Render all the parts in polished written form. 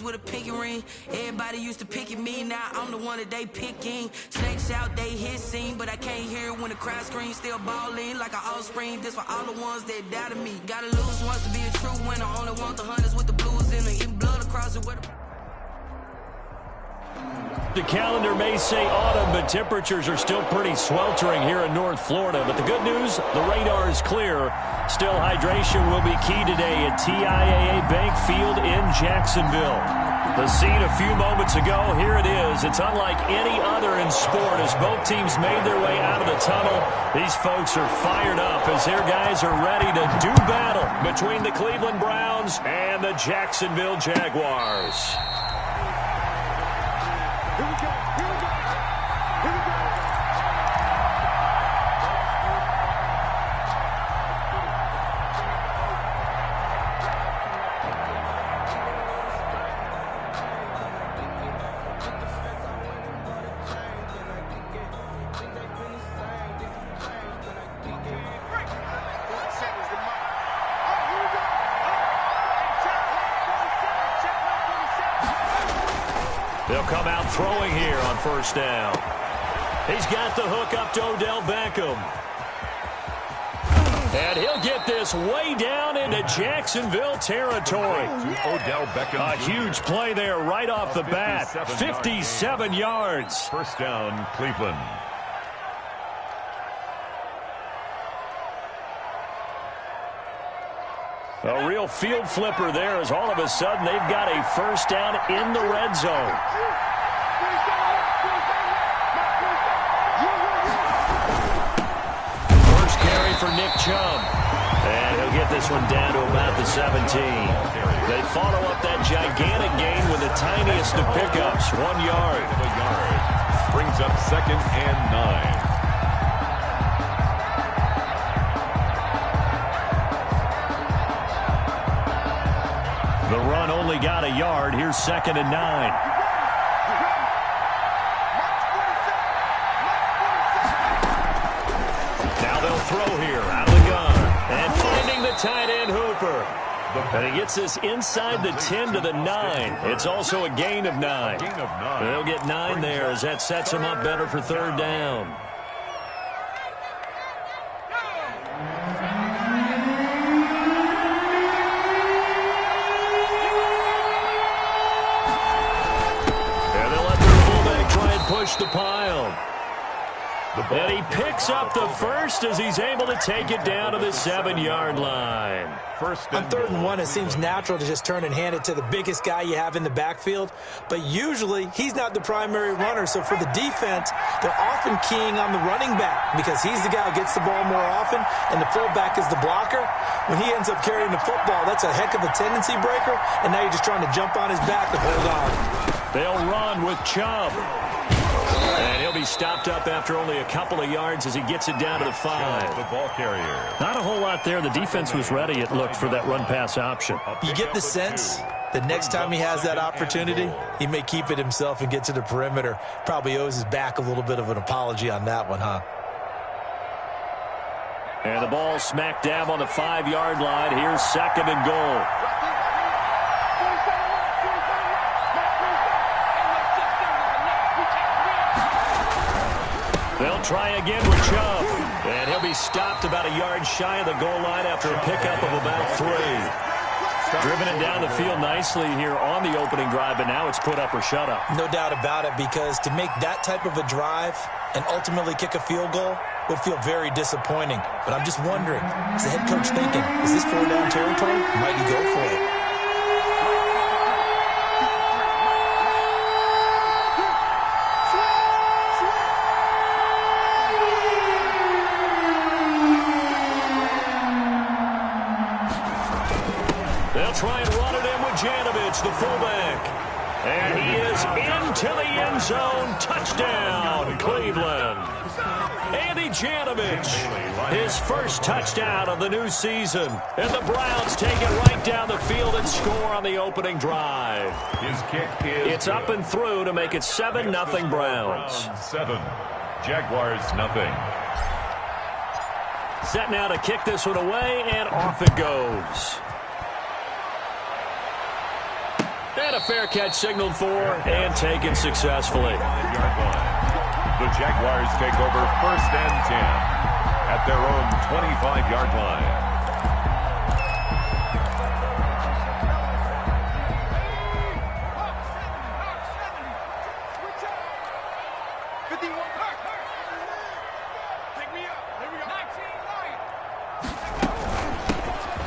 with a pinky ring. Everybody used to pick at me, now I'm the one that they picking. Snakes out, they hissing, but I can't hear it when the crowd screams. Still balling like an offspring. This for all the ones that doubted me. Gotta lose once to be a true winner. Only want the hunters with the blues in them. Eating blood across it with a... The calendar may say autumn, but temperatures are still pretty sweltering here in North Florida. But the good news, the radar is clear. Still, hydration will be key today at TIAA Bank Field in Jacksonville. The scene a few moments ago, here it is. It's unlike any other in sport as both teams made their way out of the tunnel. These folks are fired up as their guys are ready to do battle between the Cleveland Browns and the Jacksonville Jaguars. Here we go. Here we go. Here we go. They'll come out throwing here on first down. He's got the hook up to Odell Beckham. And he'll get this way down into Jacksonville territory. Odell Beckham. A huge play there right off the bat. 57 yards. First down, Cleveland. A real field flipper there as all of a sudden they've got a first down in the red zone. First carry for Nick Chubb. And he'll get this one down to about the 17. They follow up that gigantic gain with the tiniest of pickups, 1 yard. Brings up 2nd and 9. The run only got a yard. Here's 2nd and 9. Now they'll throw here out of the gun. And finding the tight end Hooper. And he gets this inside the 10 to the 9. It's also a gain of 9. They'll get 9 there as that sets him up better for third down. Push the pile. And he picks up the first as he's able to take it down to the 7-yard line. On 3rd and 1, it seems natural to just turn and hand it to the biggest guy you have in the backfield. But usually, he's not the primary runner. So for the defense, they're often keying on the running back because he's the guy who gets the ball more often, and the fullback is the blocker. When he ends up carrying the football, that's a heck of a tendency breaker, and now you're just trying to jump on his back and hold on. They'll run with Chubb. And he'll be stopped up after only a couple of yards as he gets it down to the 5. The ball carrier. Not a whole lot there. The defense was ready, it looked, for that run-pass option. You get the sense that next time he has that opportunity, he may keep it himself and get to the perimeter. Probably owes his back a little bit of an apology on that one, huh? And the ball smack dab on the 5-yard line. Here's 2nd and goal. They'll try again with Chubb. And he'll be stopped about a yard shy of the goal line after a pickup of about 3. Driven it down the field nicely here on the opening drive, but now it's put up or shut up. No doubt about it, because to make that type of a drive and ultimately kick a field goal would feel very disappointing. But I'm just wondering, is the head coach thinking, is this 4-down territory? Might he go for it? Try and run it in with Janovich, the fullback. And he is into the end zone. Touchdown, Cleveland. Andy Janovich, his first touchdown of the new season. And the Browns take it right down the field and score on the opening drive. His kick is It's up and through to make it 7-0 Browns. 7. Jaguars nothing. Set now to kick this one away, and off it goes. And a fair catch signaled for and taken successfully. The Jaguars take over 1st and 10 at their own 25-yard line.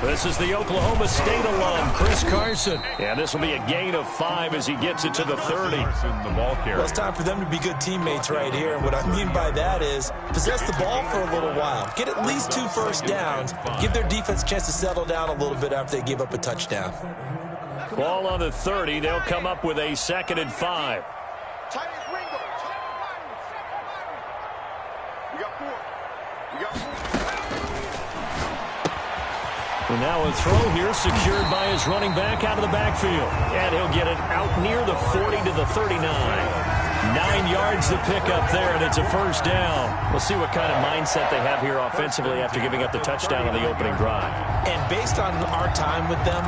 This is the Oklahoma State alum, Chris Carson. And this will be a gain of 5 as he gets it to the 30. Well, it's time for them to be good teammates right here. And what I mean by that is possess the ball for a little while. Get at least 2 first downs. Give their defense a chance to settle down a little bit after they give up a touchdown. Ball on the 30. They'll come up with a 2nd and 5. And now a throw here secured by his running back out of the backfield. And he'll get it out near the 40 to the 39. 9 yards to pick up there, and it's a first down. We'll see what kind of mindset they have here offensively after giving up the touchdown on the opening drive. And based on our time with them,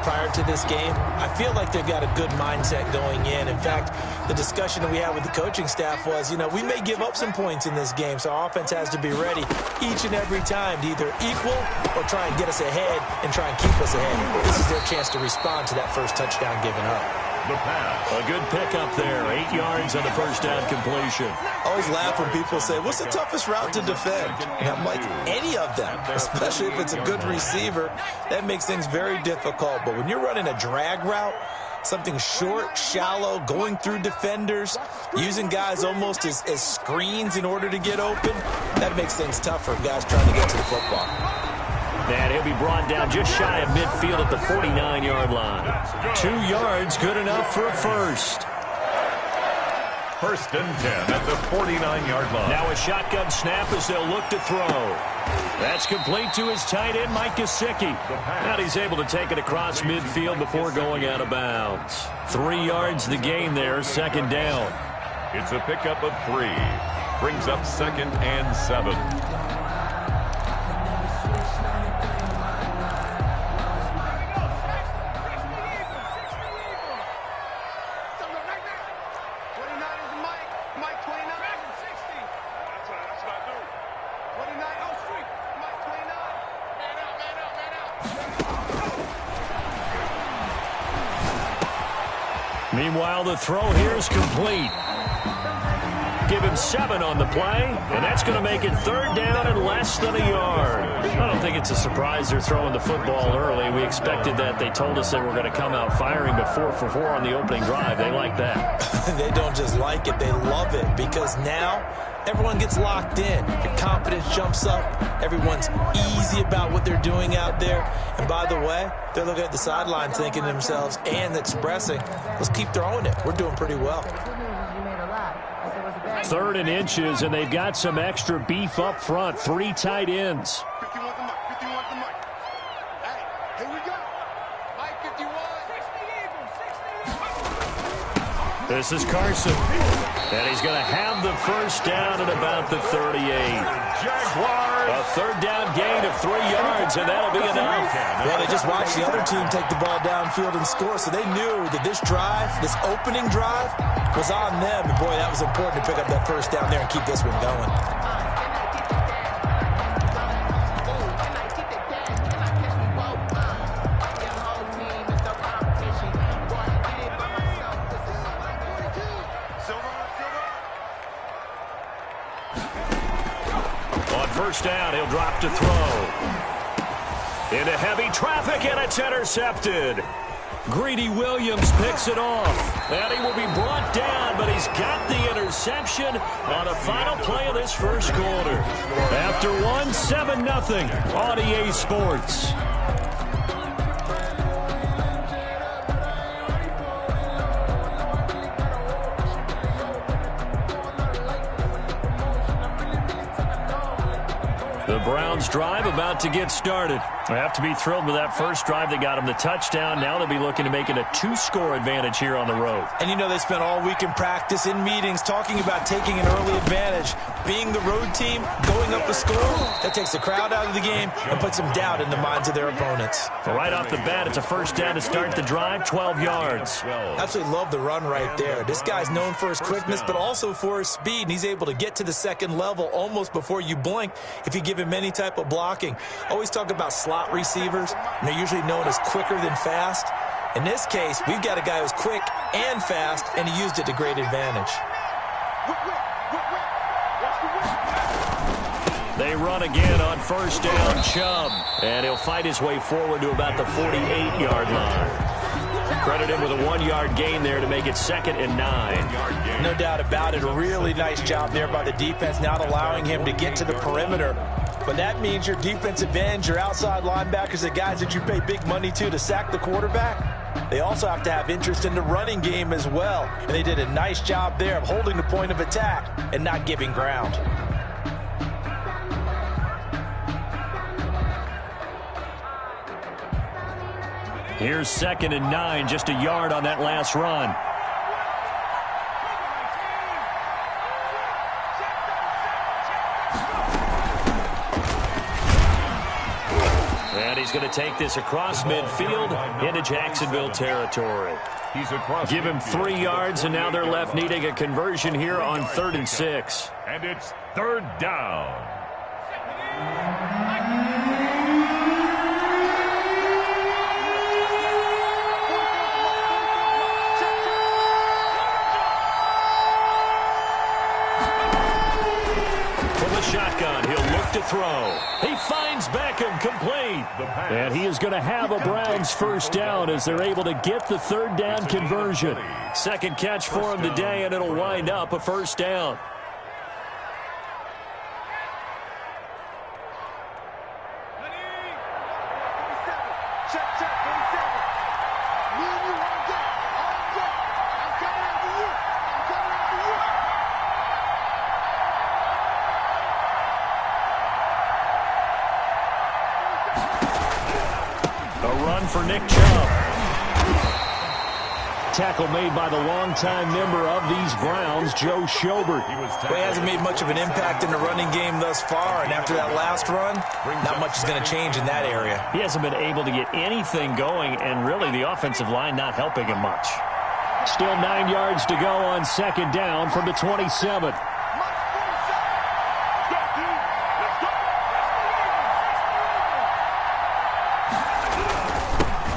prior to this game, I feel like they've got a good mindset going in. In fact, the discussion that we had with the coaching staff was, we may give up some points in this game, so our offense has to be ready each and every time to either equal or try and get us ahead and try and keep us ahead. This is their chance to respond to that first touchdown given up. The pass. A good pickup there. 8 yards on the first down completion. I always laugh when people say, what's the toughest route to defend? And I'm like, any of them, especially if it's a good receiver. That makes things very difficult. But when you're running a drag route, something short, shallow, going through defenders, using guys almost as screens in order to get open, that makes things tough for guys trying to get to the football. And he'll be brought down just shy of midfield at the 49-yard line. 2 yards, good enough for a first. 1st and 10 at the 49-yard line. Now a shotgun snap as they'll look to throw. That's complete to his tight end, Mike Gesicki. And he's able to take it across midfield before going out of bounds. 3 yards the gain there, 2nd down. It's a pickup of 3. Brings up 2nd and 7. Meanwhile, the throw here is complete. Give him 7 on the play, and that's going to make it 3rd down and less than a yard. I don't think it's a surprise they're throwing the football early. We expected that. They told us they were going to come out firing, but 4 for 4 on the opening drive. They like that. They don't just like it, they love it, because now everyone gets locked in. Your confidence jumps up. Everyone's easy about what they're doing out there. And by the way, they're looking at the sideline thinking to themselves and expressing, let's keep throwing it. We're doing pretty well. 3rd and inches, and they've got some extra beef up front. 3 tight ends. 51 to Mike. 51 to Mike. Hey, here we go. Mike 51. 60. This is Carson. And he's going to have the first down at about the 38. Jaguars. A 3rd down gain of 3 yards, and that'll be enough. Well, they just watched the other team take the ball downfield and score, so they knew that this drive, this opening drive, was on them. And, boy, that was important to pick up that first down there and keep this one going. First down, he'll drop to throw. Into heavy traffic, and it's intercepted. Greedy Williams picks it off. And he will be brought down, but he's got the interception on the final play of this first quarter. After 1, 7-0 on EA Sports. The Browns drive about to get started. They have to be thrilled with that first drive that got them the touchdown. Now they'll be looking to make it a 2-score advantage here on the road. And you know they spent all week in practice, in meetings, talking about taking an early advantage. Being the road team, going up the score, that takes the crowd out of the game and puts some doubt in the minds of their opponents. Well, right off the bat, it's a first down to start the drive, 12 yards. Absolutely love the run right there. This guy's known for his quickness, but also for his speed, and he's able to get to the second level almost before you blink if you give him any type of blocking. Always talk about slot receivers, and they're usually known as quicker than fast. In this case, we've got a guy who's quick and fast, and he used it to great advantage. They run again on first down, Chubb, and he'll fight his way forward to about the 48-yard line. Credit him with a 1-yard gain there to make it 2nd and 9. No doubt about it. A really nice job there by the defense, not allowing him to get to the perimeter. But that means your defense advantage, your outside linebackers, the guys that you pay big money to sack the quarterback, they also have to have interest in the running game as well. And they did a nice job there of holding the point of attack and not giving ground. Here's 2nd and 9, just a yard on that last run. And he's going to take this across midfield into Jacksonville territory. Give him 3 yards, and now they're left needing a conversion here on 3rd and 6. And it's 3rd down. Shotgun, he'll look to throw. He finds Beckham, complete. And he is going to have a Browns first down as they're able to get the 3rd down conversion. Second catch for him today, and it'll wind up a first down. For Nick Chubb. Tackle made by the longtime member of these Browns, Joe Schobert. Well, he hasn't made much of an impact in the running game thus far, and after that last run, not much is going to change in that area. He hasn't been able to get anything going, and really the offensive line not helping him much. Still 9 yards to go on 2nd down from the 27.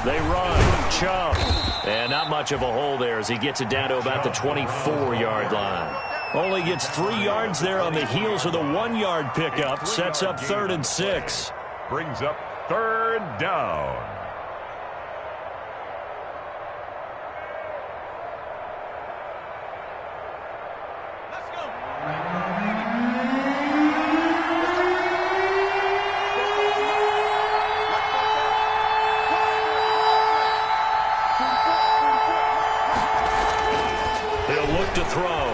They run, Chubb, and not much of a hole there as he gets it down to about the 24-yard line. Only gets 3 yards there on the heels of the 1-yard pickup. Sets up 3rd and 6. Brings up 3rd down. To throw.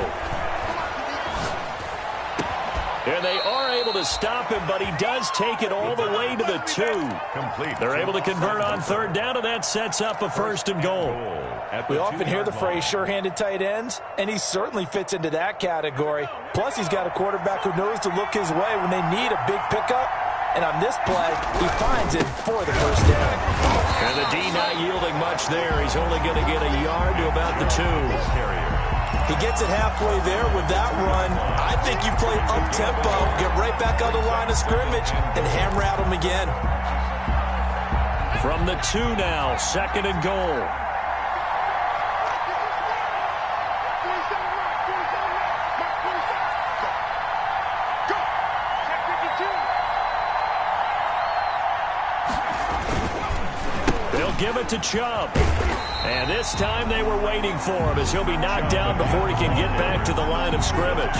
And they are able to stop him, but he does take it all the way to the 2. Complete. They're able to convert on 3rd down, and that sets up a 1st and goal. We often hear the phrase sure-handed tight ends, and he certainly fits into that category. Plus, he's got a quarterback who knows to look his way when they need a big pickup. And on this play, he finds it for the first down. And the D not yielding much there. He's only going to get a yard to about the 2. He gets it halfway there with that run. I think you play up-tempo, get right back on the line of scrimmage, and hammer at him again. From the 2 now, 2nd and goal. They'll give it to Chubb. And this time they were waiting for him as he'll be knocked down before he can get back to the line of scrimmage.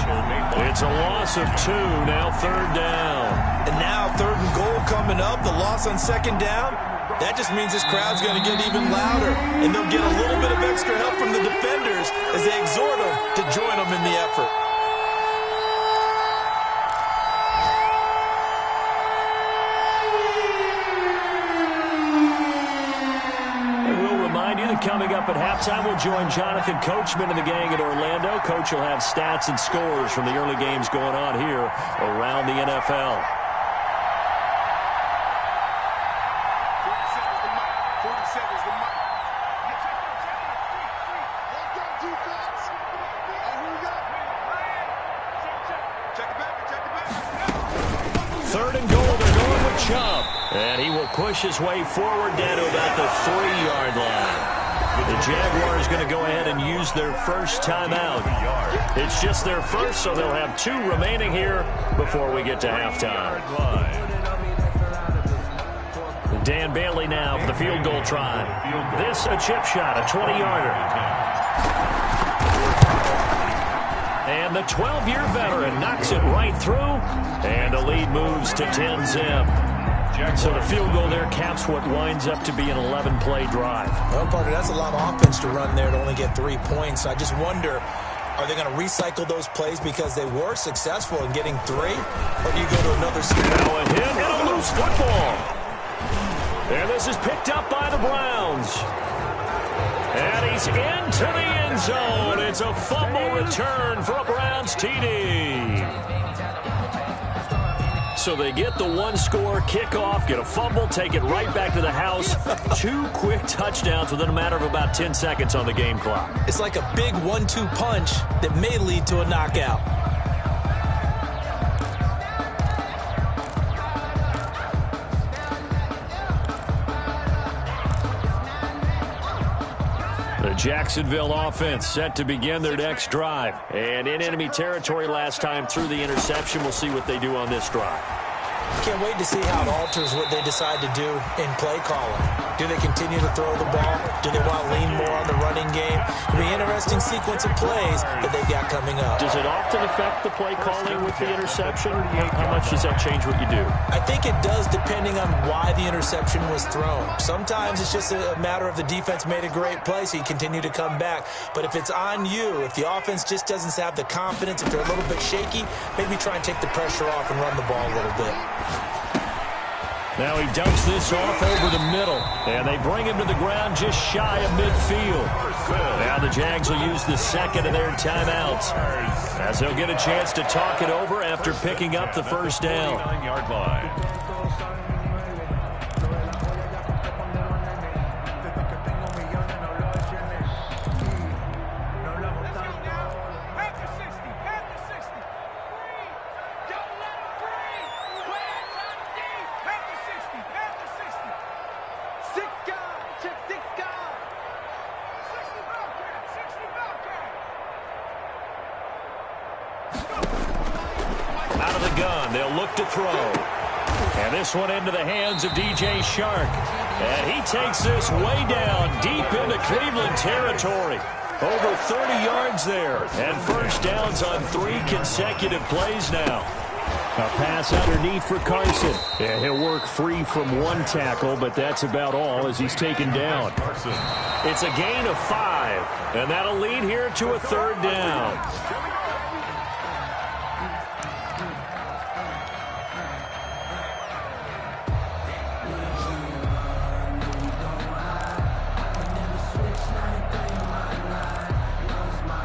It's a loss of 2, now 3rd down. And now 3rd and goal coming up, the loss on 2nd down. That just means this crowd's going to get even louder, and they'll get a little bit of extra help from the defenders as they exhort them to join them in the effort. coming up at halftime. We'll join Jonathan Coachman and the gang in Orlando. Coach will have stats and scores from the early games going on here around the NFL. Third and goal, they're going with Chubb. And he will push his way forward down to about the 3-yard line. The Jaguars going to go ahead and use their first timeout. It's just their first, so they'll have 2 remaining here before we get to halftime. Dan Bailey now for the field goal try. This a chip shot, a 20-yarder. And the 12-year veteran knocks it right through, and the lead moves to 10-zip. So the field goal there caps what winds up to be an 11-play drive. Well, partner, that's a lot of offense to run there to only get 3 points. I just wonder, are they going to recycle those plays because they were successful in getting 3? Or do you go to another score? Now a hit and a loose football. And this is picked up by the Browns. And he's into the end zone. It's a fumble return for a Browns TD. So they get the 1-score kickoff, get a fumble, take it right back to the house. 2 quick touchdowns within a matter of about 10 seconds on the game clock. It's like a big 1-2 punch that may lead to a knockout. The Jacksonville offense set to begin their next drive. And in enemy territory last time through the interception. We'll see what they do on this drive. Can't wait to see how it alters what they decide to do in play calling. Do they continue to throw the ball? Do they want to lean more on the running game? It'll be an interesting sequence of plays that they've got coming up. Does it often affect the play calling with the interception? How much does that change what you do? I think it does, depending on why the interception was thrown. Sometimes it's just a matter of the defense made a great play, so you continue to come back. But if it's on you, if the offense just doesn't have the confidence, if they're a little bit shaky, maybe try and take the pressure off and run the ball a little bit. Now he dumps this off over the middle, and they bring him to the ground just shy of midfield. Now the Jags will use the second of their timeouts, as they'll get a chance to talk it over after picking up the first down. 9-yard line. Out of the gun, they'll look to throw. And this one into the hands of DJ Shark. And he takes this way down deep into Cleveland territory. Over 30 yards there. And first downs on 3 consecutive plays now. A pass underneath for Carson. Yeah, he'll work free from 1 tackle, but that's about all as he's taken down. It's a gain of 5, and that'll lead here to a 3rd down.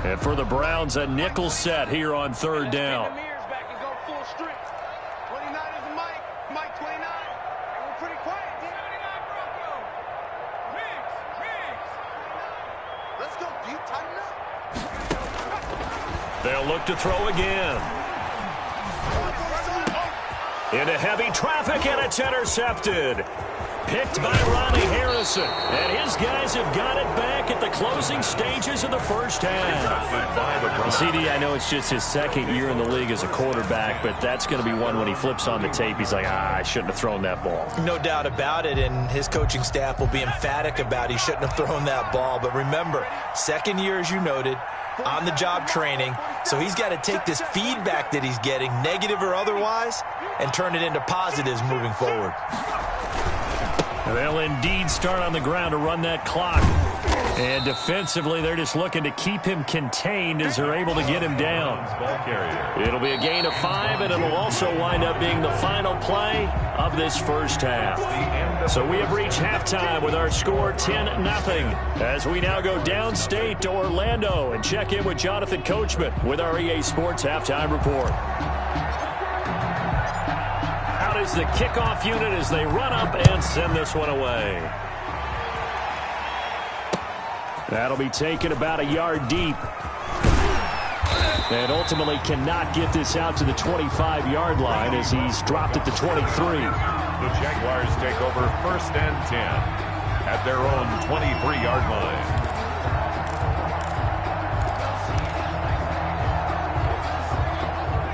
And for the Browns, a nickel set here on 3rd down. They'll look to throw again. Into heavy traffic, and it's intercepted. Picked by Ronnie Harrison. And his guys have got it back at the closing stages of the first half. CD, I know it's just his 2nd year in the league as a quarterback, but that's going to be one when he flips on the tape, he's like, I shouldn't have thrown that ball. No doubt about it, and his coaching staff will be emphatic about he shouldn't have thrown that ball. But remember, 2nd year, as you noted, on-the-job training, so he's got to take this feedback that he's getting, negative or otherwise, and turn it into positives moving forward. They'll indeed start on the ground to run that clock. And defensively, they're just looking to keep him contained as they're able to get him down. It'll be a gain of 5, and it'll also wind up being the final play of this first half. So we have reached halftime with our score 10-0. As we now go downstate to Orlando and check in with Jonathan Coachman with our EA Sports Halftime Report. Out is the kickoff unit as they run up and send this one away. That'll be taken about a yard deep. And ultimately cannot get this out to the 25-yard line as he's dropped at the 23. The Jaguars take over 1st and 10 at their own 23-yard line.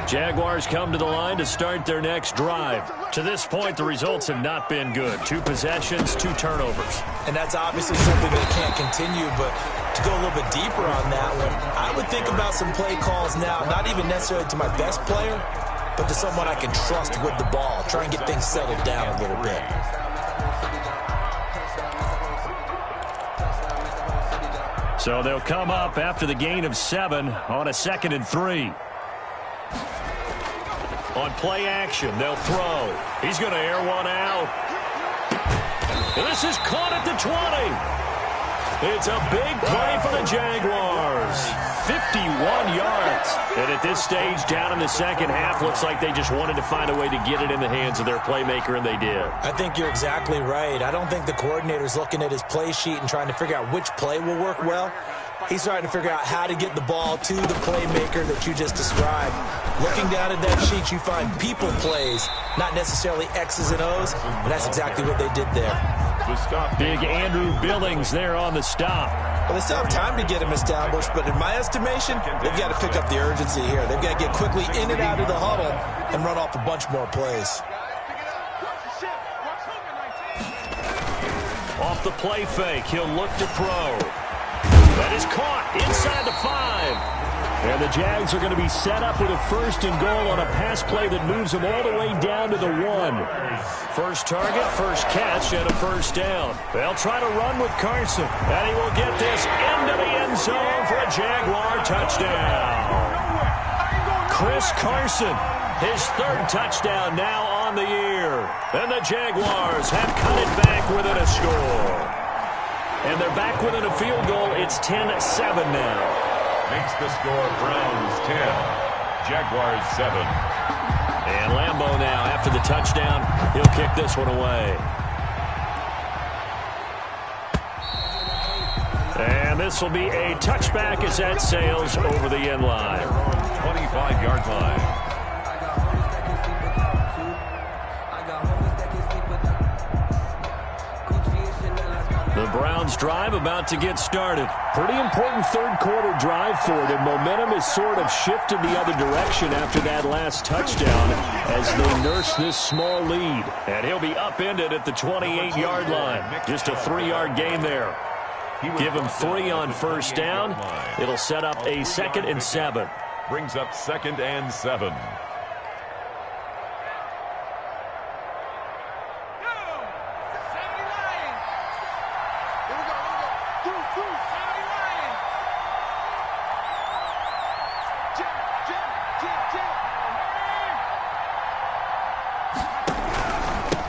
Jaguars come to the line to start their next drive. To this point, the results have not been good. 2 possessions, 2 turnovers. And that's obviously something that can't continue, but to go a little bit deeper on that one, I would think about some play calls now, not even necessarily to my best player, but to someone I can trust with the ball. Try and get things settled down a little bit. So they'll come up after the gain of 7 on a 2nd and 3. On play action, they'll throw. He's going to air one out. And this is caught at the 20. It's a big play for the Jaguars. 51 yards. And at this stage, down in the second half, looks like they just wanted to find a way to get it in the hands of their playmaker, and they did. I think you're exactly right. I don't think the coordinator's looking at his play sheet and trying to figure out which play will work well. He's trying to figure out how to get the ball to the playmaker that you just described. Looking down at that sheet, you find people plays, not necessarily X's and O's, and that's exactly what they did there. Big Andrew Billings there on the stop. Well, they still have time to get him established, but in my estimation, they've got to pick up the urgency here. They've got to get quickly in and out of the huddle and run off a bunch more plays. Off the play fake, he'll look to throw. That is caught inside the 5. And the Jags are going to be set up with a 1st and goal on a pass play that moves them all the way down to the 1. First target, first catch, and a 1st down. They'll try to run with Carson, and he will get this into the end zone for a Jaguar touchdown. Chris Carson, his 3rd touchdown now on the year. And the Jaguars have cut it back within a score. And they're back within a field goal. It's 10-7 now. Makes the score Browns 10, Jaguars 7. And Lambeau now, after the touchdown, he'll kick this one away. And this will be a touchback as that sails over the end line. 25-yard line. The Browns drive about to get started. Pretty important 3rd quarter drive for them. Momentum has sort of shifted the other direction after that last touchdown as they nurse this small lead. And he'll be upended at the 28-yard line. Just a 3-yard gain there. Give him 3 on 1st down. It'll set up a 2nd and 7. Brings up 2nd and 7.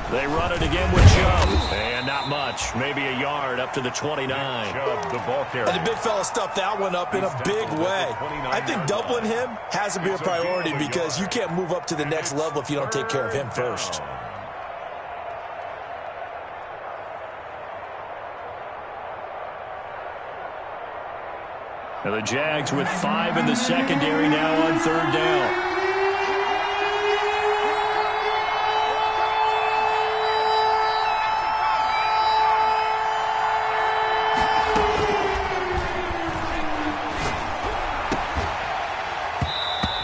They run it again with Chubb. And not much. Maybe a yard up to the 29. Chubb, the ball carrier. And the big fella stuffed that one up in a big way. I think doubling him has to be a priority because you can't move up to the next level if you don't take care of him first. And the Jags with 5 in the secondary now on 3rd down.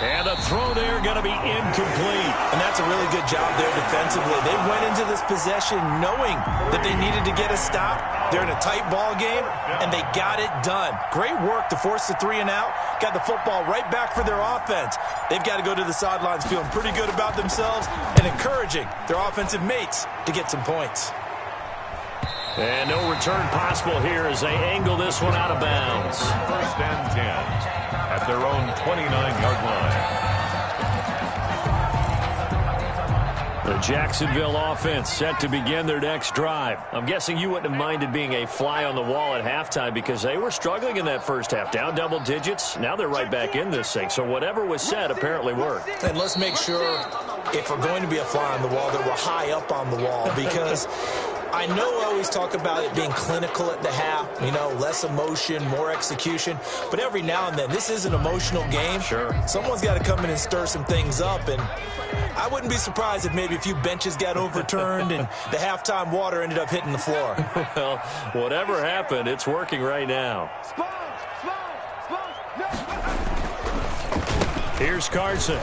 And the throw there going to be incomplete. And that's a really good job there defensively. They went into this possession knowing that they needed to get a stop. They're in a tight ball game, and they got it done. Great work to force the 3 and out. Got the football right back for their offense. They've got to go to the sidelines feeling pretty good about themselves and encouraging their offensive mates to get some points. And no return possible here as they angle this one out of bounds. First and 10 at their own 29-yard line. The Jacksonville offense set to begin their next drive. I'm guessing you wouldn't have minded being a fly on the wall at halftime because they were struggling in that first half. Down double digits. Now they're right back in this thing. So whatever was said apparently worked. And let's make sure, if we're going to be a fly on the wall, that we're high up on the wall because I know I always talk about it being clinical at the half, you know, less emotion, more execution. But every now and then, this is an emotional game. Sure. Someone's got to come in and stir some things up. And I wouldn't be surprised if maybe a few benches got overturned and the halftime water ended up hitting the floor. Well, whatever happened, it's working right now. Here's Carson.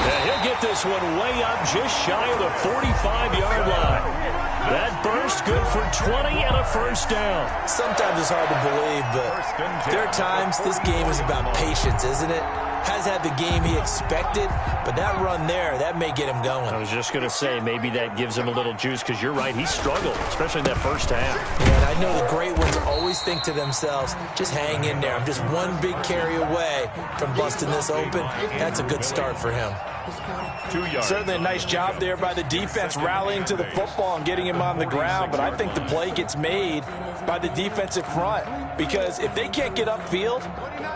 And he'll get this one way up just shy of the 45-yard line. That burst good for 20 and a first down. Sometimes it's hard to believe, but there are times this game is about patience, isn't it? Has had the game he expected, but that run there, that may get him going. I was just going to say, maybe that gives him a little juice because you're right, he struggled, especially in that first half. Yeah, and I know the great ones always think to themselves, just hang in there. I'm just one big carry away from busting this open. That's a good start for him. 2 yards. Certainly a nice job there by the defense rallying to the football and getting him on the ground, but I think the play gets made by the defensive front because if they can't get upfield,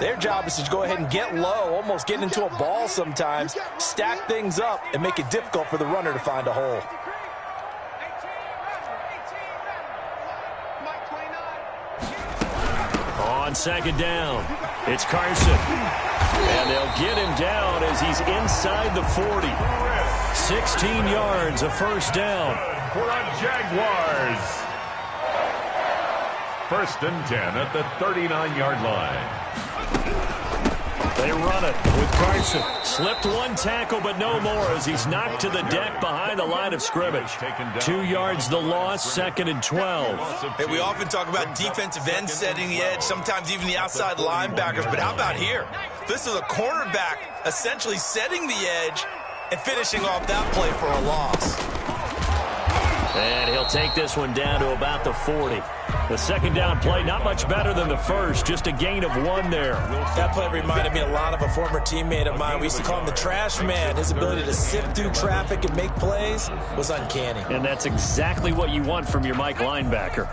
their job is to go ahead and get low, almost get into a ball sometimes, stack things up, and make it difficult for the runner to find a hole. On second down, it's Carson. And they'll get him down as he's inside the 40. 16 yards, a first down. For the Jaguars. First and 10 at the 39-yard line. They run it with Carson. Slipped one tackle, but no more as he's knocked to the deck behind the line of scrimmage. 2 yards the loss, second and 12. Hey, we often talk about defensive ends setting the edge, sometimes even the outside linebackers, but how about here? This is a cornerback essentially setting the edge and finishing off that play for a loss. And he'll take this one down to about the 40. The second down play, not much better than the first, just a gain of 1 there. That play reminded me a lot of a former teammate of mine. We used to call him the trash man. His ability to sift through traffic and make plays was uncanny. And that's exactly what you want from your Mike linebacker.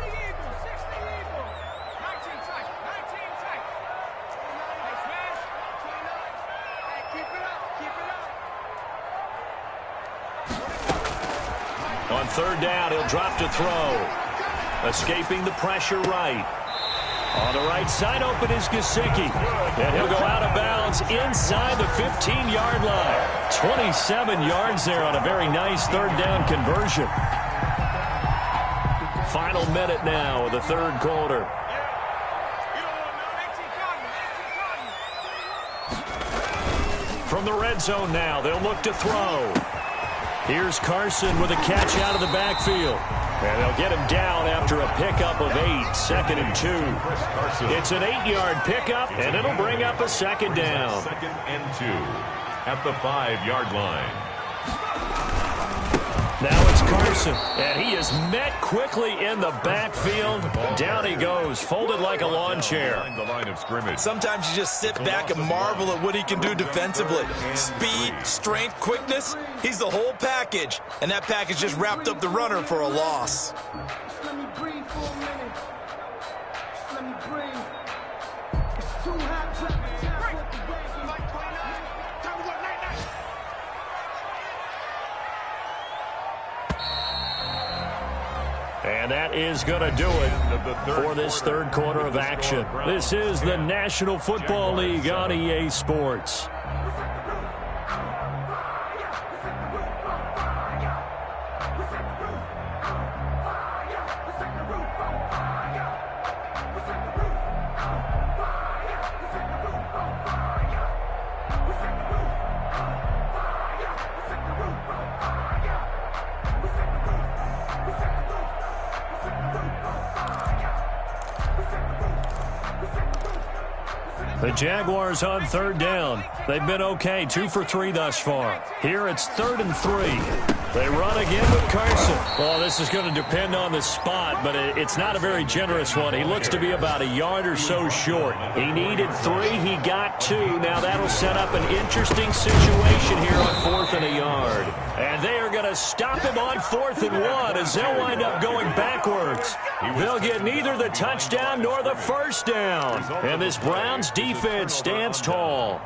On third down, he'll drop to throw. Escaping the pressure right. On the right side, open is Gesicki. And he'll go out of bounds inside the 15-yard line. 27 yards there on a very nice third down conversion. Final minute now of the third quarter. From the red zone now, they'll look to throw. Here's Carson with a catch out of the backfield. And they'll get him down after a pickup of 8, second and 2. It's an 8-yard pickup, and it'll bring up a second down. Second and 2 at the 5-yard line. Now it's Carson, and he is met quickly in the backfield. Down he goes, folded like a lawn chair. The line of scrimmage. Sometimes you just sit back and marvel at what he can do defensively. Speed, strength, quickness, he's the whole package. And that package just wrapped up the runner for a loss. Just let me breathe for a minute. Just let me breathe. It's too hot to And that is going to do it for this third quarter of action. This is the National Football League on EA Sports. The Jaguars on third down. They've been okay, 2 for 3 thus far. Here it's 3rd and 3. They run again with Carson. Well, this is going to depend on the spot, but it's not a very generous one. He looks to be about a yard or so short. He needed 3. He got 2. Now that'll set up an interesting situation here on 4th and a yard. And they are going to stop him on 4th and 1 as they'll wind up going backwards. They'll get neither the touchdown nor the first down. And this Browns defense stands tall.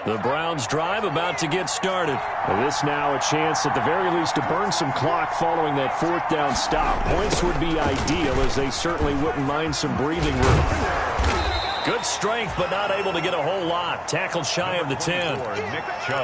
The Browns drive about to get started. This now a chance at the very least to burn some clock following that 4th down stop. Points would be ideal as they certainly wouldn't mind some breathing room. Good strength, but not able to get a whole lot. Tackled shy of the 10.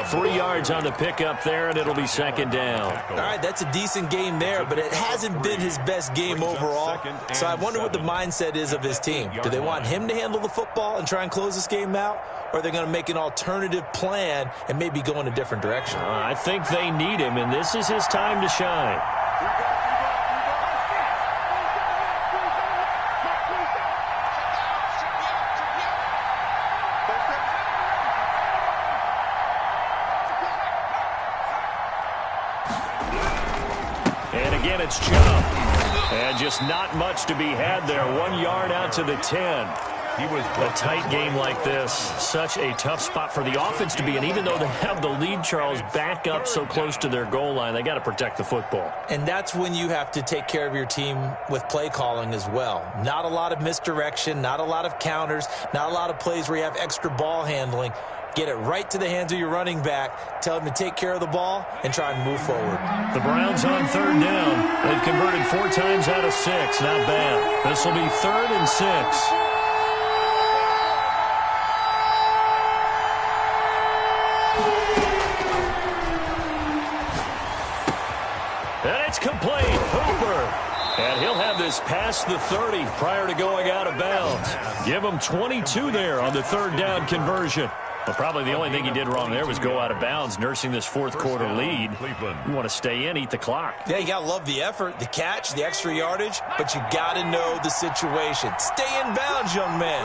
3 yards on the pickup there, and it'll be 2nd down. All right, that's a decent game there, but it hasn't been his best game overall. So I wonder what the mindset is of his team. Do they want him to handle the football and try and close this game out? Or are they going to make an alternative plan and maybe go in a different direction? I think they need him, and this is his time to shine. And again, it's Chubb. And just not much to be had there. 1 yard out to the 10. He was a tight game like this. Such a tough spot for the offense to be in. Even though they have the lead, Charles, back up so close to their goal line, they got to protect the football. And that's when you have to take care of your team with play calling as well. Not a lot of misdirection, not a lot of counters, not a lot of plays where you have extra ball handling. Get it right to the hands of your running back. Tell him to take care of the ball and try and move forward. The Browns on 3rd down. They've converted 4 times out of 6. Not bad. This will be 3rd and 6. And it's complete. Hooper. And he'll have this past the 30 prior to going out of bounds. Give him 22 there on the 3rd down conversion. Well, probably the only thing he did wrong there was go out of bounds, nursing this 4th quarter lead. You want to stay in, eat the clock. Yeah, you got to love the effort, the catch, the extra yardage, but you got to know the situation. Stay in bounds, young man.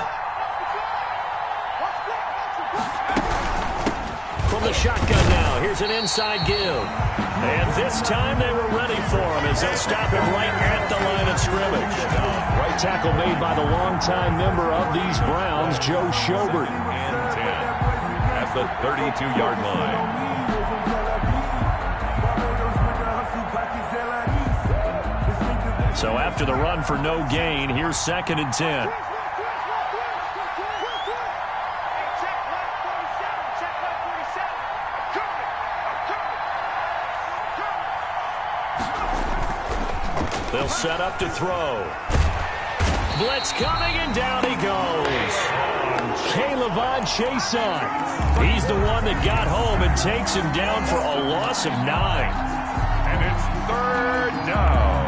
From the shotgun now, here's an inside give. And this time they were ready for him as they'll stop him right at the line of scrimmage. Right tackle made by the longtime member of these Browns, Joe Schobert. And 10 at the 32-yard line. So after the run for no gain, here's 2nd and 10. They'll set up to throw. Blitz coming, and down he goes. K'Lavon Chaisson. He's the one that got home and takes him down for a loss of 9. And it's 3rd down.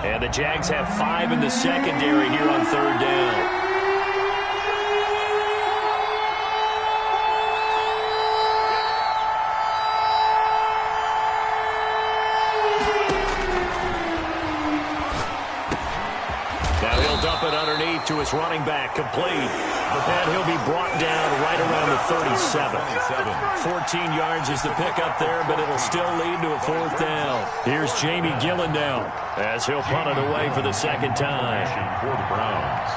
And the Jags have 5 in the secondary here on 3rd down. Dump it underneath to his running back, complete. And he'll be brought down right around the 37. 14 yards is the pickup there, but it'll still lead to a 4th down. Here's Jamie Gillen now as he'll punt it away for the 2nd time. For the Browns.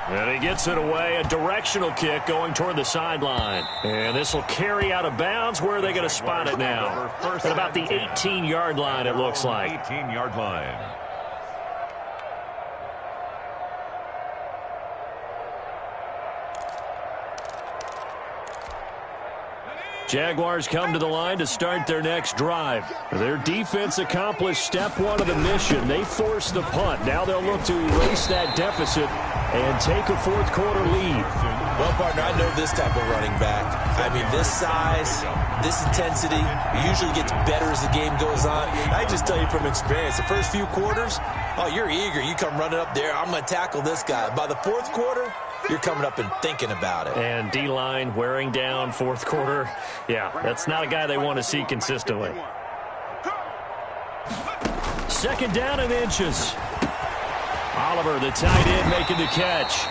And he gets it away, a directional kick going toward the sideline. And this will carry out of bounds. Where are they going to spot it now? At about the 18-yard line, it looks like. 18-yard line. Jaguars come to the line to start their next drive. Their defense accomplished step 1 of the mission. They forced the punt. Now they'll look to erase that deficit and take a 4th quarter lead. Well, partner, I know this type of running back. I mean, this size, this intensity, usually gets better as the game goes on. I just tell you from experience, the first few quarters, oh, you're eager. You come running up there, I'm going to tackle this guy. By the fourth quarter, you're coming up and thinking about it. And D-line wearing down fourth quarter. Yeah, that's not a guy they want to see consistently. Second down and inches. Oliver, the tight end, making the catch.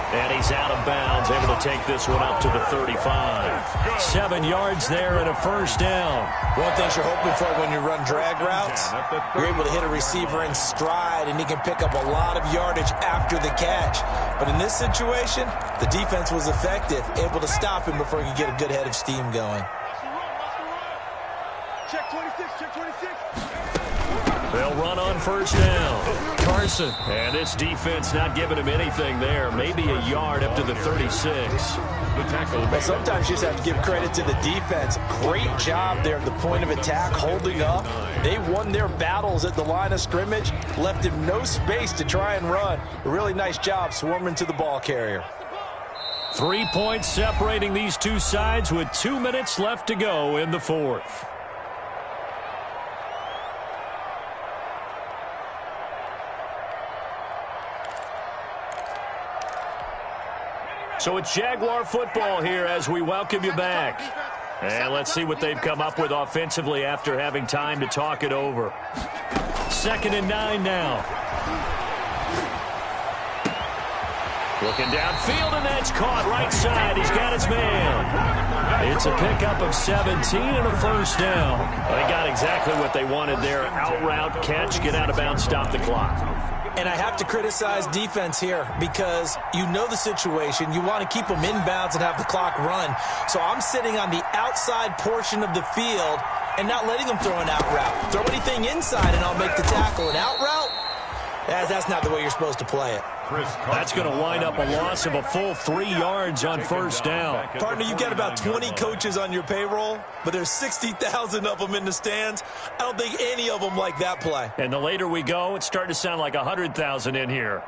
And he's out of bounds, able to take this one up to the 35. 7 yards there and a first down. One thing you're hoping for when you run drag routes, you're able to hit a receiver in stride, and he can pick up a lot of yardage after the catch. But in this situation, the defense was effective, able to stop him before he could get a good head of steam going. Check 26, check 26. They'll run on first down. Carson, and this defense not giving him anything there. Maybe a yard up to the 36. Well, sometimes you just have to give credit to the defense. Great job there at the point of attack, holding up. They won their battles at the line of scrimmage, left him no space to try and run. A really nice job swarming to the ball carrier. 3 points separating these two sides with 2 minutes left to go in the fourth. So it's Jaguar football here as we welcome you back. And let's see what they've come up with offensively after having time to talk it over. 2nd and 9 now. Looking downfield, and that's caught right side. He's got his man. It's a pickup of 17 and a first down. They got exactly what they wanted there. Out route, catch, get out of bounds, stop the clock. And I have to criticize defense here because you know the situation. You want to keep them inbounds and have the clock run. So I'm sitting on the outside portion of the field and not letting them throw an out route. Throw anything inside and I'll make the tackle. An out route? That's not the way you're supposed to play it. That's going to wind up a loss of a full 3 yards on first down. Partner, you got about 20 coaches on your payroll, but there's 60,000 of them in the stands. I don't think any of them like that play. And the later we go, it's starting to sound like 100,000 in here.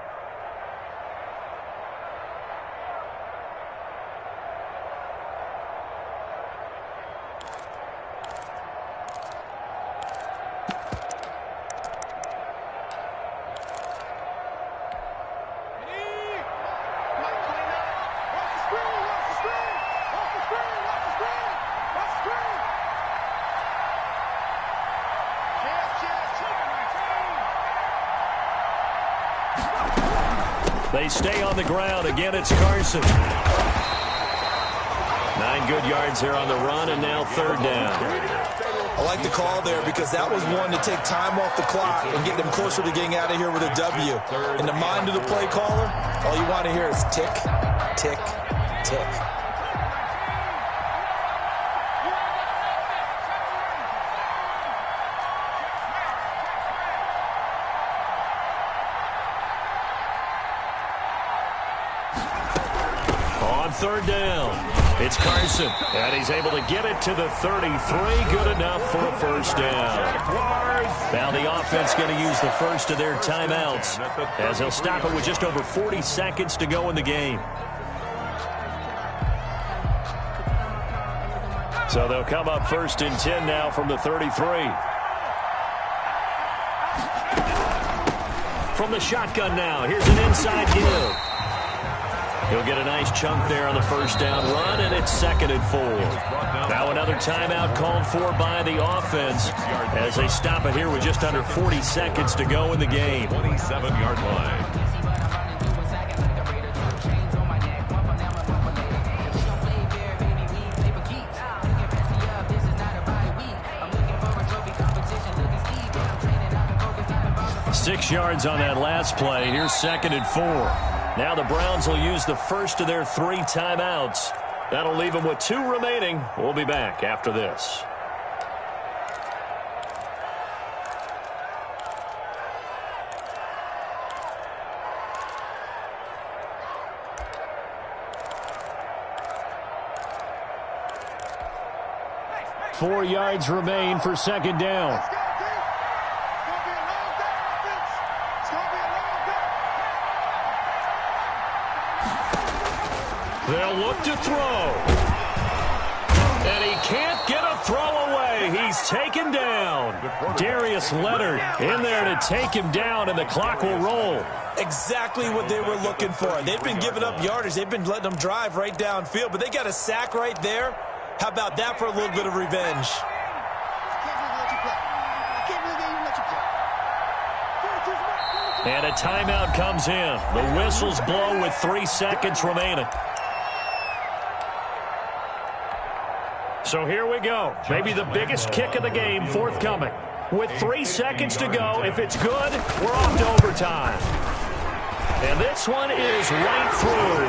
They stay on the ground. Again, it's Carson. 9 good yards here on the run, and now 3rd down. I like the call there because that was one to take time off the clock and get them closer to getting out of here with a W. In the mind of the play caller, all you want to hear is tick, tick, tick. On 3rd down, it's Carson, and he's able to get it to the 33. Good enough for a first down. Now the offense going to use the first of their timeouts as they'll stop it with just over 40 seconds to go in the game. So they'll come up 1st and 10 now from the 33. From the shotgun now, here's an inside give. He'll get a nice chunk there on the first down run, and it's 2nd and 4. Now another timeout called for by the offense as they stop it here with just under 40 seconds to go in the game. 27-yard line. Six yards on that last play. Here's 2nd and 4. Now the Browns will use the first of their 3 timeouts. That'll leave them with 2 remaining. We'll be back after this. Four yards remain for 2nd down. They'll look to throw. And he can't get a throw away. He's taken down. Darius Leonard in there to take him down, and the clock will roll. Exactly what they were looking for. They've been giving up yardage. They've been letting them drive right downfield, but they got a sack right there. How about that for a little bit of revenge? And a timeout comes in. The whistles blow with 3 seconds remaining. So here we go. Maybe the biggest kick of the game forthcoming. With 3 seconds to go, if it's good, we're off to overtime. And this one is right through.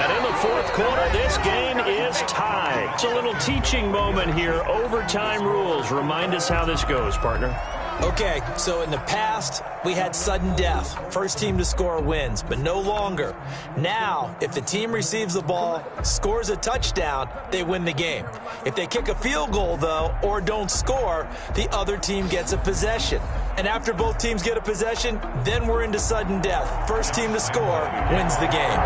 And in the fourth quarter, this game is tied. It's a little teaching moment here. Overtime rules. Remind us how this goes, partner. Okay, so in the past, we had sudden death. First team to score wins, but no longer. Now, if the team receives the ball, scores a touchdown, they win the game. If they kick a field goal, though, or don't score, the other team gets a possession. And after both teams get a possession, then we're into sudden death. First team to score wins the game.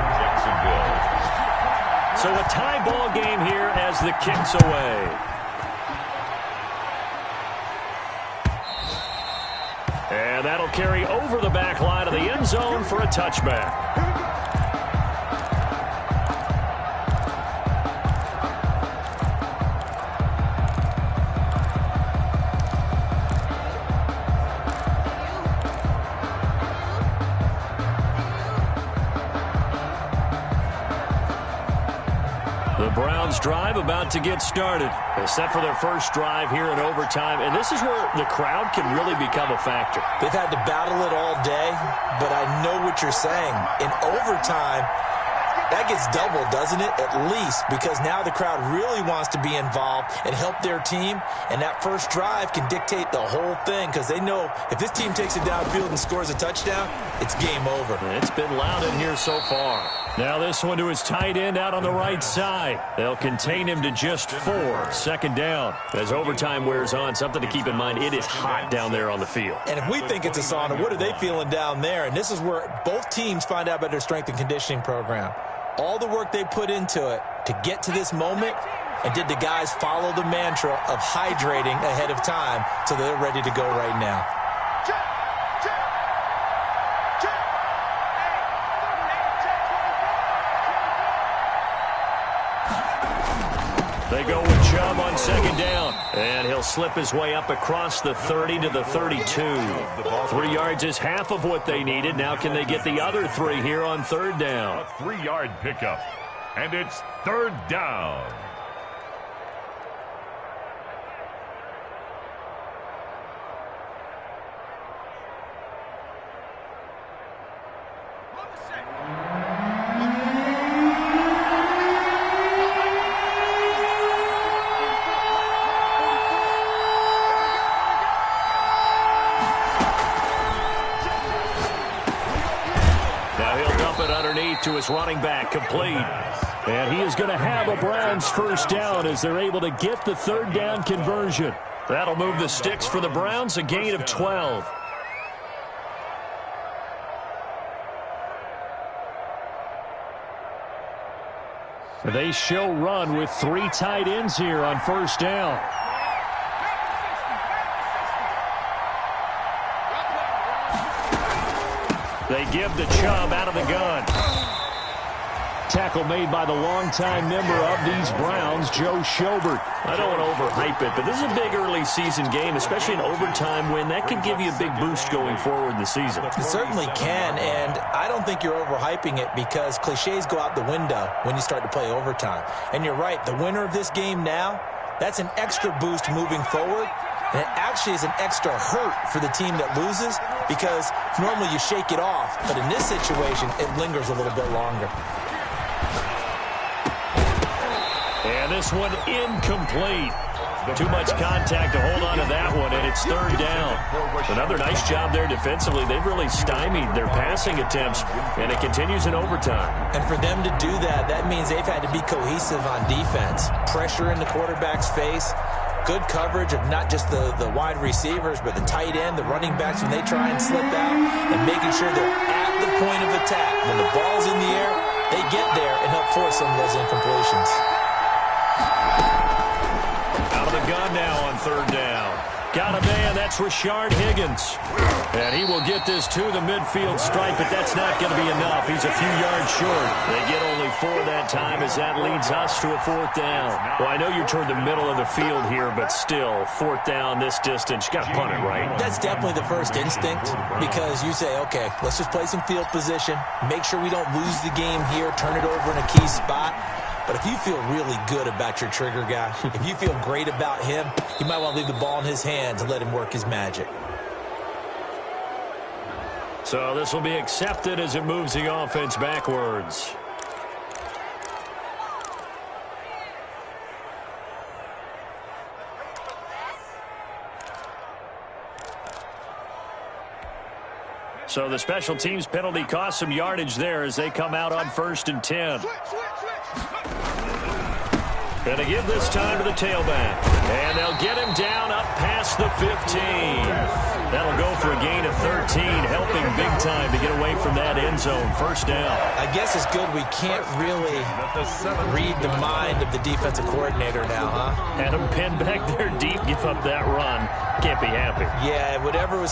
So a tie ball game here as the kick's away. And that'll carry over the back line of the end zone for a touchback. The Browns drive about to get started. They're set for their first drive here in overtime, and this is where the crowd can really become a factor. They've had to battle it all day, but I know what you're saying. In overtime, that gets doubled, doesn't it? At least, because now the crowd really wants to be involved and help their team, and that first drive can dictate the whole thing because they know if this team takes it downfield and scores a touchdown, it's game over. It's been loud in here so far. Now this one to his tight end out on the right side. They'll contain him to just 4. Second down. As overtime wears on, something to keep in mind, it is hot down there on the field. And if we think it's a sauna, what are they feeling down there? And this is where both teams find out about their strength and conditioning program. All the work they put into it to get to this moment, and did the guys follow the mantra of hydrating ahead of time so they're ready to go right now? They go with Chubb on second down. And he'll slip his way up across the 30 to the 32. 3 yards is half of what they needed. Now can they get the other 3 here on third down? A 3-yard pickup. And it's third down. To his running back, complete. And he is going to have a Browns first down as they're able to get the third down conversion. That'll move the sticks for the Browns, a gain of 12. They show run with 3 tight ends here on first down. They give to Chubb out of the gun. Tackle made by the longtime member of these Browns, Joe Schobert. I don't want to overhype it, but this is a big early season game, especially an overtime win. That could give you a big boost going forward in the season. It certainly can, and I don't think you're overhyping it because cliches go out the window when you start to play overtime. And you're right, the winner of this game now, that's an extra boost moving forward. And it actually is an extra hurt for the team that loses because normally you shake it off. But in this situation, it lingers a little bit longer. And this one incomplete. Too much contact to hold on to that one, and it's third down. Another nice job there defensively. They've really stymied their passing attempts, and it continues in overtime. And for them to do that, that means they've had to be cohesive on defense. Pressure in the quarterback's face. Good coverage of not just the wide receivers, but the tight end, the running backs when they try and slip out, and making sure they're at the point of attack. When the ball's in the air, they get there and help force some of those incompletions. Out of the gun now on third down. Got a man, that's Rashard Higgins. And he will get this to the midfield stripe, but that's not going to be enough. He's a few yards short. They get only 4 that time as that leads us to a 4th down. Well, I know you're toward the middle of the field here, but still, 4th down this distance, you got to punt it, right? That's definitely the first instinct because you say, okay, let's just play some field position, make sure we don't lose the game here, turn it over in a key spot. But if you feel really good about your trigger guy, if you feel great about him, you might want to leave the ball in his hands and let him work his magic. So this will be accepted as it moves the offense backwards. So the special teams penalty cost some yardage there as they come out on 1st and 10. Going to give this time to the tailback. And they'll get him down up past the 15. That'll go for a gain of 13, helping big time to get away from that end zone. 1st down. I guess it's good we can't really read the mind of the defensive coordinator now, huh? Had him pinned back there deep, give up that run. Can't be happy. Yeah, whatever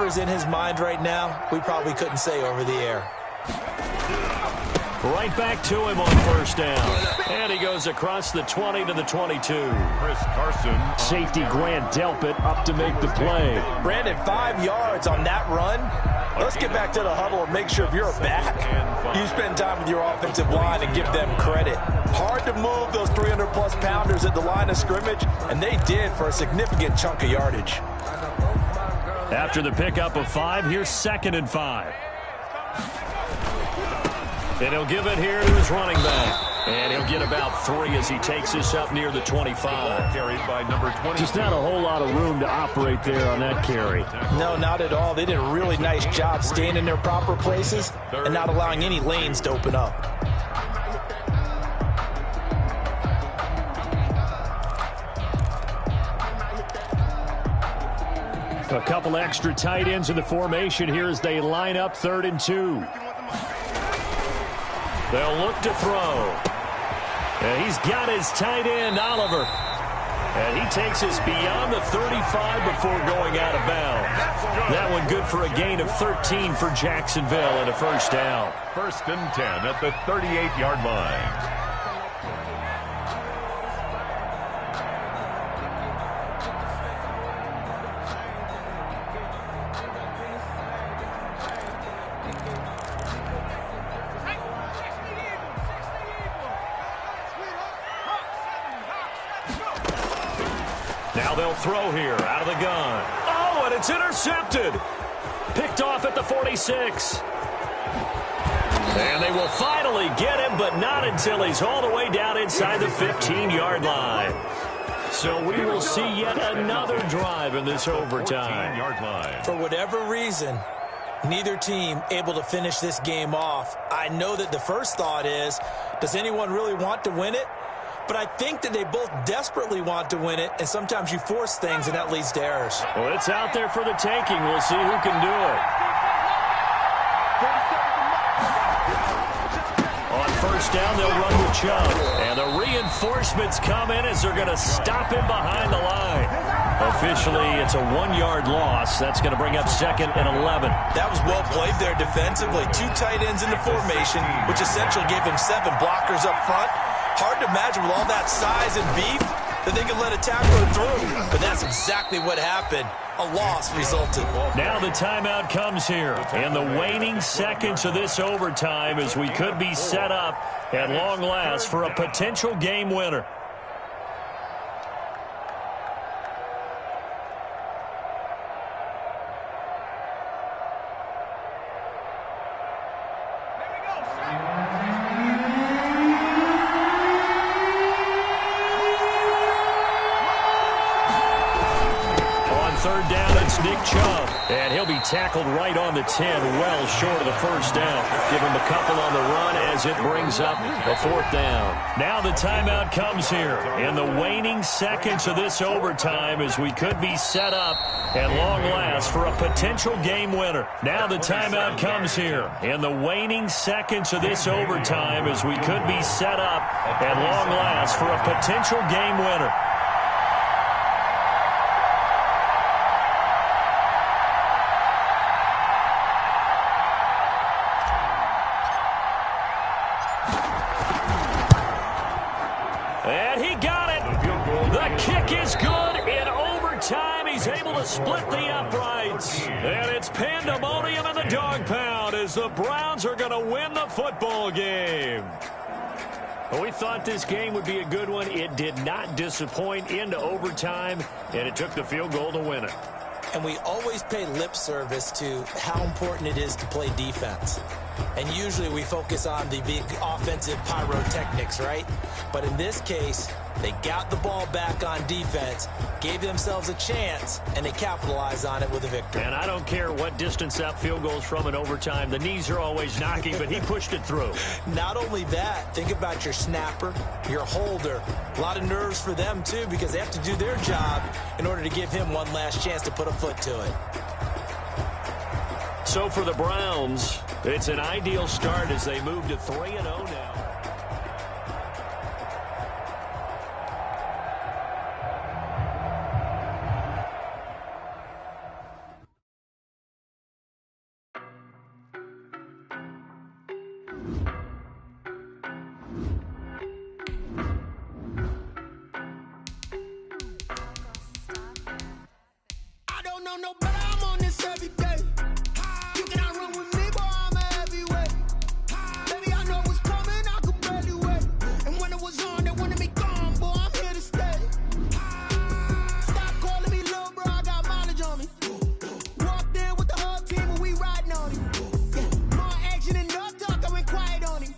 is in his mind right now, we probably couldn't say over the air. Right back to him on 1st down. And he goes across the 20 to the 22. Chris Carson. Safety Grant Delpit up to make the play. Brandon, 5 yards on that run. Let's get back to the huddle and make sure if you're back, you spend time with your offensive line and give them credit. Hard to move those 300-plus pounders at the line of scrimmage, and they did for a significant chunk of yardage. After the pickup of 5, here's 2nd and 5. And he'll give it here to his running back. And he'll get about 3 as he takes this up near the 25. Carried by number 20. Just not a whole lot of room to operate there on that carry. No, not at all. They did a really nice job staying in their proper places and not allowing any lanes to open up. A couple extra tight ends in the formation here as they line up 3rd and 2. They'll look to throw. And he's got his tight end, Oliver. And he takes us beyond the 35 before going out of bounds. That one good for a gain of 13 for Jacksonville and a 1st down. 1st and 10 at the 38-yard line. Now they'll throw here out of the gun. Oh, and it's intercepted. Picked off at the 46. And they will finally get him, but not until he's all the way down inside the 15-yard line. So we will see yet another drive in this overtime. 14-yard line. For whatever reason, neither team able to finish this game off. I know that the first thought is, does anyone really want to win it? But I think that they both desperately want to win it, and sometimes you force things, and that leads to errors. Well, it's out there for the taking. We'll see who can do it. On 1st down, they'll run with Chubb. And the reinforcements come in as they're going to stop him behind the line. Officially, it's a 1-yard loss. That's going to bring up 2nd and 11. That was well played there defensively. 2 tight ends in the formation, which essentially gave him 7 blockers up front. Hard to imagine with all that size and beef that they could let a tackler through. But that's exactly what happened. A loss resulted. Now the timeout comes here. In the waning seconds of this overtime as we could be set up at long last for a potential game winner. third down, it's Nick Chubb. And he'll be tackled right on the 10, well short of the first down. Give him a couple on the run as it brings up the fourth down. Now the timeout comes here in the waning seconds of this overtime as we could be set up at long last for a potential game winner. Now the timeout comes here in the waning seconds of this overtime as we could be set up at long last for a potential game winner. And he got it. The kick is good in overtime. He's able to split the uprights. And it's pandemonium in the dog pound as the Browns are going to win the football game. Well, we thought this game would be a good one. It did not disappoint into overtime, and it took the field goal to win it. And we always pay lip service to how important it is to play defense. And usually we focus on the big offensive pyrotechnics, right? But in this case, they got the ball back on defense, gave themselves a chance, and they capitalized on it with a victory. And I don't care what distance that field goes from in overtime. The knees are always knocking, but he pushed it through. Not only that, think about your snapper, your holder. A lot of nerves for them, too, because they have to do their job in order to give him one last chance to put a foot to it. So for the Browns, it's an ideal start as they move to 3-0 now. I don't know no better, I'm on this every day. You cannot run with me, boy, I'm a heavyweight. Baby, I know what's coming, I could barely wait. And when it was on, they wanted me gone, boy, I'm here to stay. Stop calling me little bro, I got mileage on me. Walked in with the whole team and we riding on him. Yeah, more action and no talk, I went quiet on him.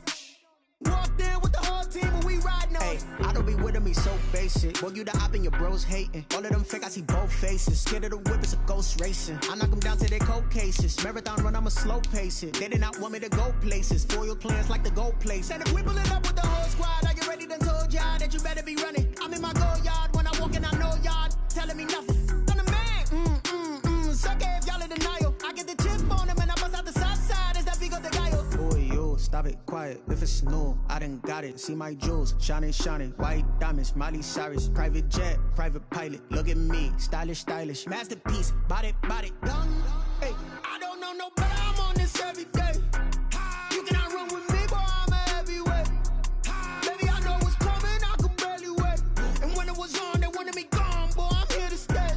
Walked in with the whole team and we riding on him. I don't be with him, he's so basic. Boy, you the op and your bros hating. All of them fake, I see both faces. Scared of the whip, it's a ghost racing. I knock them down to their cold cases. Marathon run, I'ma slow pace it. They did not want me to go places. Foil plans like the go place. And if we pulling up with the whole squad, are you ready? Done told y'all that you better be running. I'm in my go yard when I walk in, I know y'all telling me nothing. I'm the man, suck it if y'all in denial. I get the chip on them and I bust out the south side. Is that Vigo de Gallo? Boy, yo, stop it, quiet. If it's new, I done got it. See my jewels, shining, shining. White diamonds, Miley Cyrus. Private jet, private pilot. Look at me, stylish, stylish. Masterpiece, body, done. Hey, I don't know no better, I'm on this every day. You cannot run with me, boy, I'm a heavyweight. Baby, I know what's coming, I could barely wait. And when it was on, they wanted me gone, boy, I'm here to stay.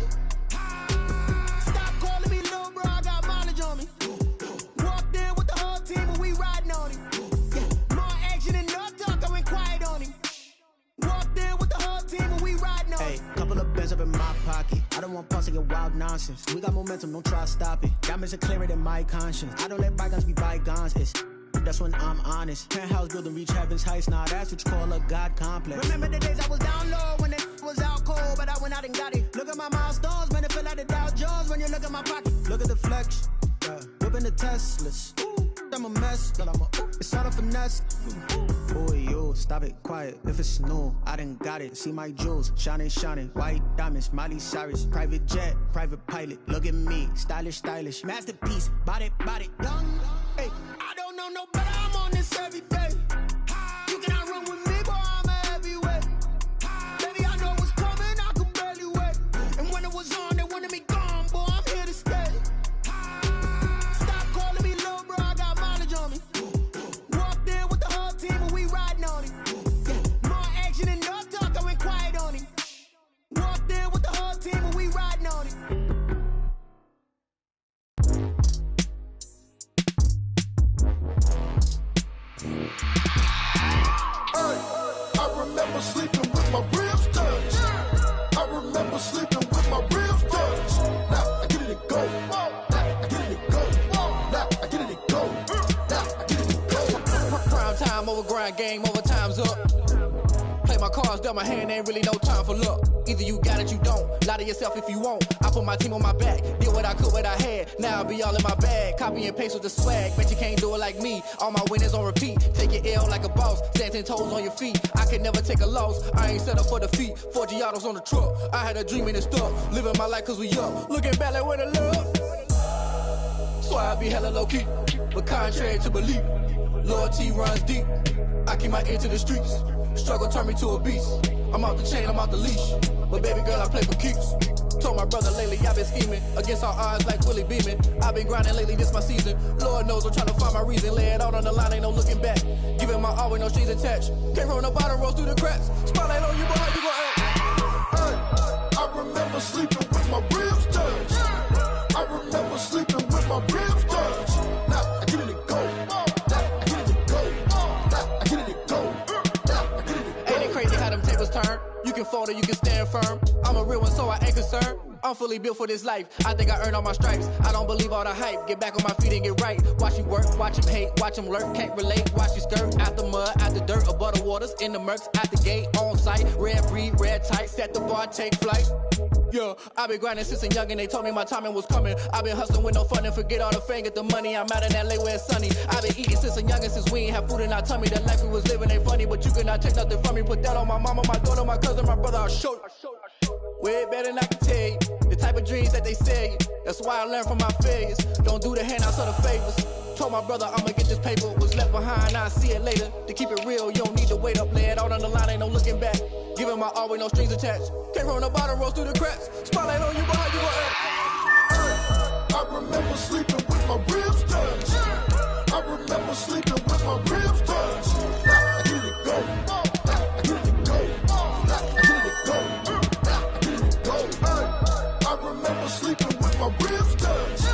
Stop calling me little bro, I got mileage on me. Walked in with the whole team and we riding on him. Yeah, more action and no talk, I went quiet on him. Walked in with the whole team and we riding on him. Hey, couple of bands up in my pocket. I don't want pause to get wild nonsense. We got momentum, don't try to stop it. Diamonds are clearer than my conscience. I don't let bygones be bygones. It's that's when I'm honest. Penthouse building reach heaven's heights. Nah, that's what you call a God complex. Remember the days I was down low when it was out cold, but I went out and got it. Look at my milestones, man, it feel like the Dow Jones when you look at my pocket. Look at the flex, whipping the Teslas. I'm a mess, but it's all a finesse. Boy, yo, stop it, quiet. If it's new, I done got it. See my jewels, shining, shining. White diamonds, Miley Cyrus. Private jet, private pilot. Look at me, stylish, stylish. Masterpiece, body, done. Hey, I don't know no better, I'm on this every day. You cannot run with me, boy, I'm a heavyweight. Baby, I know what's coming, I could barely wait. And when it was on, they wanted me gone, boy, I'm here to stay. Stop calling me little bro, I got mileage on me. Walked in with the whole team and we riding on him. Yeah, more action and no talk, I went quiet on him. Walked in with the whole team and we riding on him. I remember sleeping with my ribs touched. I remember sleeping with my ribs touched. Now I get it and go. Now I get it and go. Now I get it and go. Now I get it and go. Prime time over grind game, over time's up. Play my cards dealt my hand, ain't really no time for luck. Either you got it, you don't. Lie to yourself if you won't. I put my team on my back, did what I could, what I had. Now I be all in my bag, copy and paste with the swag. Bet you can't do it like me. All my winners on repeat. Take your L like a boss, stand 10 toes on your feet. I can never take a loss. I ain't set up for defeat. 4 Giottos on the truck. I had a dream and it stuck. Living my life cause we up. Looking back like where the love. So I be hella low key, but contrary to belief, loyalty runs deep. I keep my ear to the streets. Struggle turned me to a beast. I'm out the chain, I'm out the leash. But baby girl, I play for keeps. Told my brother lately, I've been scheming against all odds like Willie Beeman. I've been grinding lately, this my season. Lord knows I'm trying to find my reason. Lay it out on the line, ain't no looking back. Giving my all with no strings attached. Came from the bottom, rose through the cracks. Spotlight on you, boy, how you gon' act? I remember sleeping with my ribs touched. I remember sleeping with my ribs touched. Now I get it and go. Now I get it and go. Now I get it and go. Now I get it and go. Ain't it crazy how them tables turn? You can fold or you can stand firm. I'm a real one, so I ain't concerned. I'm fully built for this life. I think I earned all my stripes. I don't believe all the hype. Get back on my feet and get right. Watch you work, watch him hate, watch him lurk. Can't relate, watch you skirt. Out the mud, out the dirt, above the waters, in the murks, out the gate, on site. Red breed, red tight, set the bar, take flight. Yeah, I been grinding since a young and they told me my timing was coming. I been hustling with no fun and forget all the fame, get the money. I'm out in LA where it's sunny. I been eating since a young and since we ain't have food in our tummy. The life we was living ain't funny, but you cannot take nothing from me. Put that on my mama, my daughter, my cousin, my brother, I'll show you. Way better than I can tell you. The type of dreams that they sell you. That's why I learned from my failures. Don't do the handouts or the favors. Told my brother I'ma get this paper. Was left behind, I'll see it later. To keep it real, you don't need to wait up. Lay it out on the line, ain't no looking back. Giving my all with no strings attached. Came from the bottom, rose through the cracks. Spotlight on you, boy, how you gon' act? I remember sleeping with my ribs touched. I remember sleeping with my ribs touched. Now I get it and go. Now I get it and go. Now I get it and go. Now I get it and go. I remember sleeping with my ribs touched.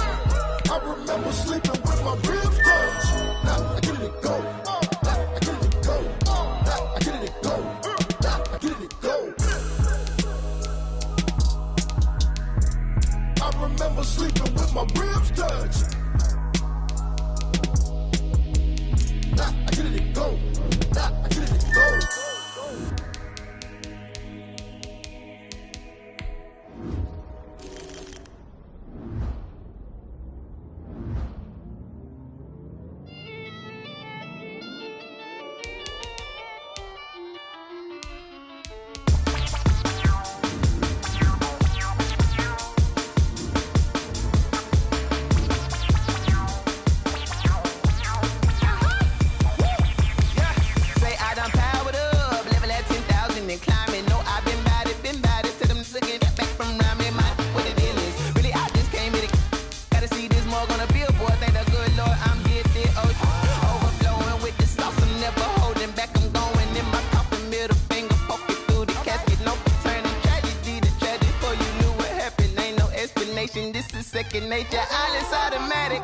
I remember sleeping with my ribs touched. Now I get it and go. Now I get it and go. Now I get it and go. Now I get it and go. I remember sleeping with my ribs touched. Now I get it and go. Now I get it and go. This is second nature, all is automatic.